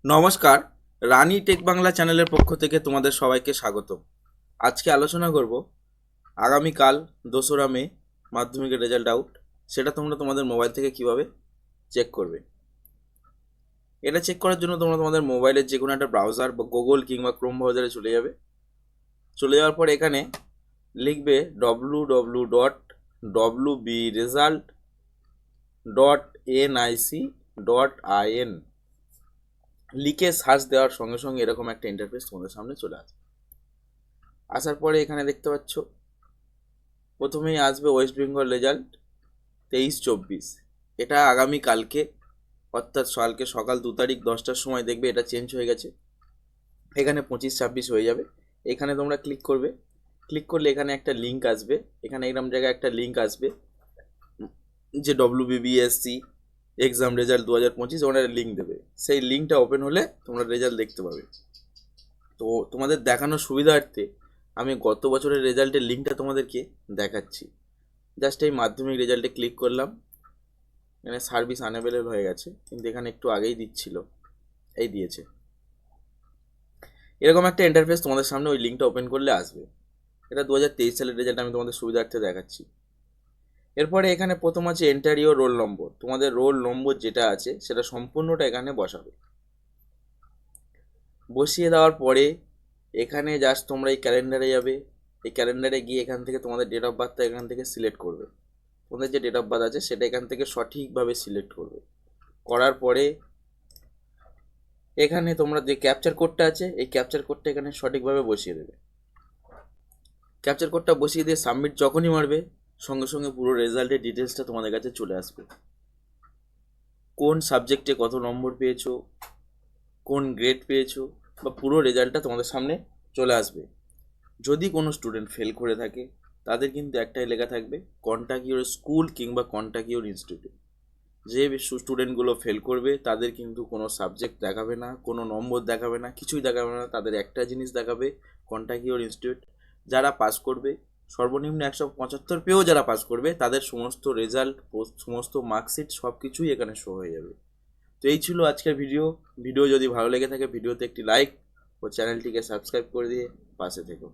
নমস্কার, রানী টেক বাংলা চ্যানেলের পক্ষ থেকে তোমাদের সবাইকে স্বাগত। আজকে আলোচনা করব আগামীকাল 2রা মে মাধ্যমিকের রেজাল্ট আউট, সেটা তোমরা তোমাদের মোবাইল থেকে কিভাবে চেক করবে। এটা চেক করার জন্য তোমরা তোমাদের মোবাইলের যে কোনো একটা ব্রাউজার বা গুগল কিংবা ক্রোম ব্রাউজারে চলে যাবে। চলে যাওয়ার পর এখানে লিখবে www.wbresult.nic.in, লিখে সার্চ দেওয়ার সঙ্গে সঙ্গে এরকম একটা ইন্টারফেস তোমাদের সামনে চলে আসবে। আসার পরে এখানে দেখতে পাচ্ছ প্রথমেই আসবে ওয়েস্ট বেঙ্গল রেজাল্ট 23-24। এটা আগামীকালকে, অর্থাৎ কালকে সকাল 2 তারিখ 10টার সময় দেখবে এটা চেঞ্জ হয়ে গেছে। এখানে 25-26 হয়ে যাবে। এখানে তোমরা ক্লিক করবে। ক্লিক করলে এখানে একটা লিঙ্ক আসবে। এখানে এরকম জায়গায় একটা লিঙ্ক আসবে যে WBBSC এক্সাম রেজাল্ট 2025, ওখানে লিঙ্ক দেবে। সেই লিঙ্কটা ওপেন হলে তোমরা রেজাল্ট দেখতে পাবে। তো তোমাদের দেখানোর সুবিধার্থে আমি গত বছরের রেজাল্টের লিঙ্কটা তোমাদেরকে দেখাচ্ছি। জাস্ট এই মাধ্যমিক রেজাল্টে ক্লিক করলাম, এখানে সার্ভিস আনঅ্যাভেলেবল হয়ে গেছে, কিন্তু এখানে একটু আগেই দিচ্ছিল, এই দিয়েছে। এরকম একটা ইন্টারফেস তোমাদের সামনে ওই লিঙ্কটা ওপেন করলে আসবে। এটা 2023 সালের রেজাল্ট আমি তোমাদের সুবিধার্থে দেখাচ্ছি। এরপরে এখানে প্রথম আছে এন্টার ইওর রোল নম্বর। তোমাদের রোল নম্বর যেটা আছে সেটা সম্পূর্ণটা এখানে বসাবে। বসিয়ে দেওয়ার পরে এখানে জাস্ট তোমরা এই ক্যালেন্ডারে যাবে। এই ক্যালেন্ডারে গিয়ে এখান থেকে তোমাদের ডেট অফ বার্থটা এখান থেকে সিলেক্ট করবে। তোমাদের যে ডেট অফ বার্থ আছে সেটা এখান থেকে সঠিকভাবে সিলেক্ট করবে। করার পরে এখানে তোমরা যে ক্যাপচার কোডটা আছে এই ক্যাপচার কোডটা এখানে সঠিকভাবে বসিয়ে দেবে। ক্যাপচার কোডটা বসিয়ে দিয়ে সাবমিট যখনই মারবে সঙ্গে সঙ্গে পুরো রেজাল্টের ডিটেলসটা তোমাদের কাছে চলে আসবে। কোন সাবজেক্টে কত নম্বর পেয়েছো, কোন গ্রেড পেয়েছো, বা পুরো রেজাল্টটা তোমাদের সামনে চলে আসবে। যদি কোনো স্টুডেন্ট ফেল করে থাকে তাদের কিন্তু একটাই লেখা থাকবে কন্ট্যাক্ট ইউর স্কুল কিংবা কন্ট্যাক্ট ইউর ইনস্টিটিউট। যে স্টুডেন্টগুলো ফেল করবে তাদের কিন্তু কোনো সাবজেক্ট দেখাবে না, কোনো নম্বর দেখাবে না, কিছুই দেখাবে না। তাদের একটা জিনিস দেখাবে কন্ট্যাক্ট ইউর ইনস্টিটিউট। যারা পাস করবে, সর্বনিম্ন 175 পেয়েও যারা পাস করবে তাদের সমস্ত রেজাল্ট, সমস্ত মার্কশিট সব কিছুই এখানে শো হয়ে যাবে। তো এই ছিল আজকের ভিডিও যদি ভালো লেগে থাকে ভিডিওতে একটি লাইক ও চ্যানেলটিকে সাবস্ক্রাইব করে দিয়ে পাশে থেকো।